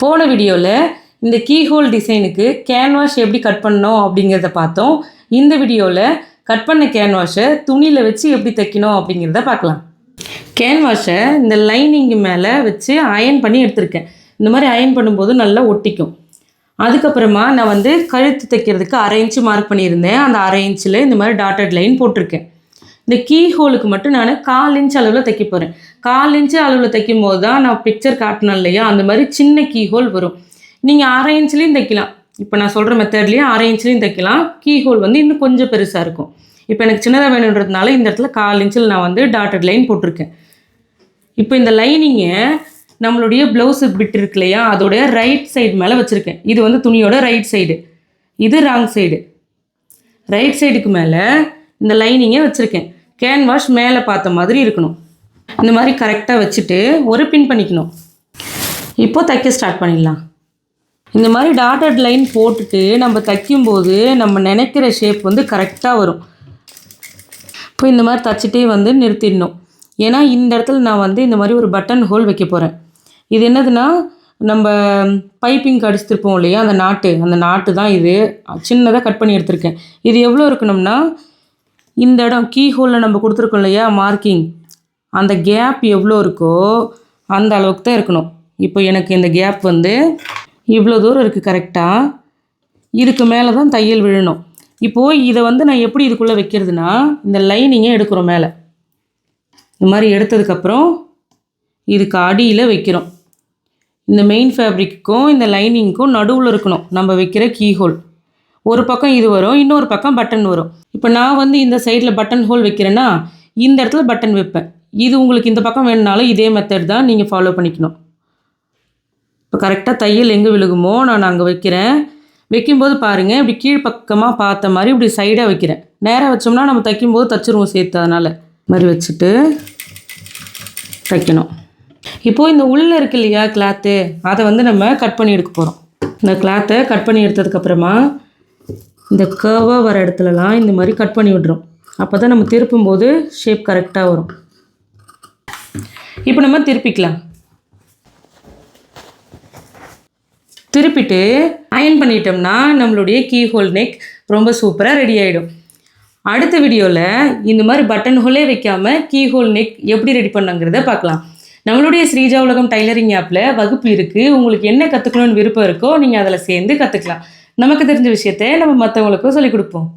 போன வீடியோவில் இந்த கீஹோல் டிசைனுக்கு கேன்வாஷ் எப்படி கட் பண்ணணும் அப்படிங்கிறத பார்த்தோம். இந்த வீடியோவில் கட் பண்ண கேன்வாஷை துணியில் வச்சு எப்படி தைக்கணும் அப்படிங்கிறத பார்க்கலாம். கேன்வாஷை இந்த லைனிங்கு மேலே வச்சு அயன் பண்ணி எடுத்திருக்கேன். இந்த மாதிரி அயன் பண்ணும்போது நல்லா ஒட்டிக்கும். அதுக்கப்புறமா நான் கழுத்து தைக்கிறதுக்கு 1/2 இன்ச்சு மார்க் பண்ணியிருந்தேன். அந்த 1/2 இன்ச்சில் இந்த மாதிரி டாட்டட் லைன் போட்டிருக்கேன். இந்த கீ ஹோலுக்கு மட்டும் நான் 1/4 இன்ச் அளவில் தைக்க போகிறேன். 1/4 இன்ச்சு அளவில் தைக்கும் போது தான் நான் பிக்சர் காட்டினேன் இல்லையா, அந்த மாதிரி சின்ன கீ ஹோல் வரும். நீங்கள் 1/2 இன்ச்லேயும் தைக்கலாம். இப்போ நான் சொல்கிற மெத்தட்லேயே 1/2 இன்ச்லேயும் தைக்கலாம். கீ ஹோல் இன்னும் கொஞ்சம் பெருசாக இருக்கும். இப்போ எனக்கு சின்னதாக வேணுன்றதுனால இந்த இடத்துல 1/4 இன்ச்சில் நான் டாட்டட் லைன் போட்டிருக்கேன். இப்போ இந்த லைனிங்கை நம்மளுடைய ப்ளவுஸு பிட் இருக்கு இல்லையா, அதோடைய ரைட் சைடு மேலே வச்சுருக்கேன். இது துணியோட ரைட் சைடு, இது ராங் சைடு. ரைட் சைடுக்கு மேலே இந்த லைனிங்கை வச்சுருக்கேன். கேன்வாஷ் மேலே பார்த்த மாதிரி இருக்கணும். இந்த மாதிரி கரெக்டாக வச்சுட்டு ஒரு பின் பண்ணிக்கணும். இப்போது தைக்க ஸ்டார்ட் பண்ணிடலாம். இந்த மாதிரி டாட்டட் லைன் போட்டுட்டு நம்ம தைக்கும்போது நம்ம நினைக்கிற ஷேப் கரெக்டாக வரும். இப்போ இந்த மாதிரி தைச்சிட்டே நிறுத்திடணும். ஏன்னா இந்த இடத்துல நான் இந்த மாதிரி ஒரு பட்டன் ஹோல் வைக்க போகிறேன். இது என்னதுன்னா, நம்ம பைப்பிங் அடிச்சுருப்போம் இல்லையா, அந்த நாட்டு தான் இது. சின்னதாக கட் பண்ணி எடுத்திருக்கேன். இது எவ்வளோ இருக்கணும்னா, இந்த இடம் கீ ஹோலில் நம்ம கொடுத்துருக்கோம் இல்லையா மார்க்கிங், அந்த கேப் எவ்வளோ இருக்கோ அந்த அளவுக்கு தான் இருக்கணும். இப்போ எனக்கு இந்த கேப் இவ்வளோ தூரம் இருக்குது கரெக்டாக. இதுக்கு மேலே தான் தையல் விழணும். இப்போது இதை நான் எப்படி இதுக்குள்ளே வைக்கிறதுனா, இந்த லைனிங்கை எடுக்கிறோம் மேலே. இந்த மாதிரி எடுத்ததுக்கப்புறம் இதுக்கு அடியில் வைக்கிறோம். இந்த மெயின் ஃபேப்ரிக்கும் இந்த லைனிங்க்கும் நடுவில் இருக்கணும் நம்ம வைக்கிற கீ ஹோல். ஒரு பக்கம் இது வரும், இன்னொரு பக்கம் பட்டன் வரும். இப்போ நான் இந்த சைடில் பட்டன் ஹோல் வைக்கிறேன்னா இந்த இடத்துல பட்டன் வைப்பேன். இது உங்களுக்கு இந்த பக்கம் வேணுனாலும் இதே மெத்தட் தான் நீங்கள் ஃபாலோ பண்ணிக்கணும். இப்போ கரெக்டாக தையல் எங்கே விழுகுமோ நான் அங்கே வைக்கிறேன். வைக்கும்போது பாருங்கள், இப்படி கீழ்ப்பக்கமாக பார்த்த மாதிரி இப்படி சைடாக வைக்கிறேன். நேராக வச்சோம்னா நம்ம தைக்கும்போது தச்சுருவோம் சேர்த்து. அதனால் மாதிரி வச்சுட்டு தைக்கணும். இப்போது இந்த உள்ளே இருக்கு இல்லையா கிளாத்து, அதை நம்ம கட் பண்ணி எடுக்க போகிறோம். இந்த கிளாத்தை கட் பண்ணி எடுத்ததுக்கப்புறமா இந்த கர்வாக வர இடத்துலலாம் இந்த மாதிரி கட் பண்ணி விட்றோம். அப்போ தான் நம்ம திருப்பும்போது ஷேப் கரெக்டாக வரும். இப்போ நம்ம திருப்பிக்கலாம். திருப்பிட்டு அயன் பண்ணிட்டோம்னா நம்மளுடைய கீ ஹோல் நெக் ரொம்ப சூப்பராக ரெடி ஆகிடும். அடுத்த வீடியோவில் இந்த மாதிரி பட்டன் ஹோலே வைக்காமல் கீ ஹோல் நெக் எப்படி ரெடி பண்ணுங்கிறத பார்க்கலாம். நம்மளுடைய ஸ்ரீஜா உலகம் டைலரிங் ஆப்பில் வகுப்பு இருக்குது. உங்களுக்கு என்ன கற்றுக்கணும்னு விருப்பம் இருக்கோ நீங்கள் அதில் சேர்ந்து கற்றுக்கலாம். நமக்கு தெரிஞ்ச விஷயத்தை நம்ம மற்றவங்களுக்கும் சொல்லிக் கொடுப்போம்.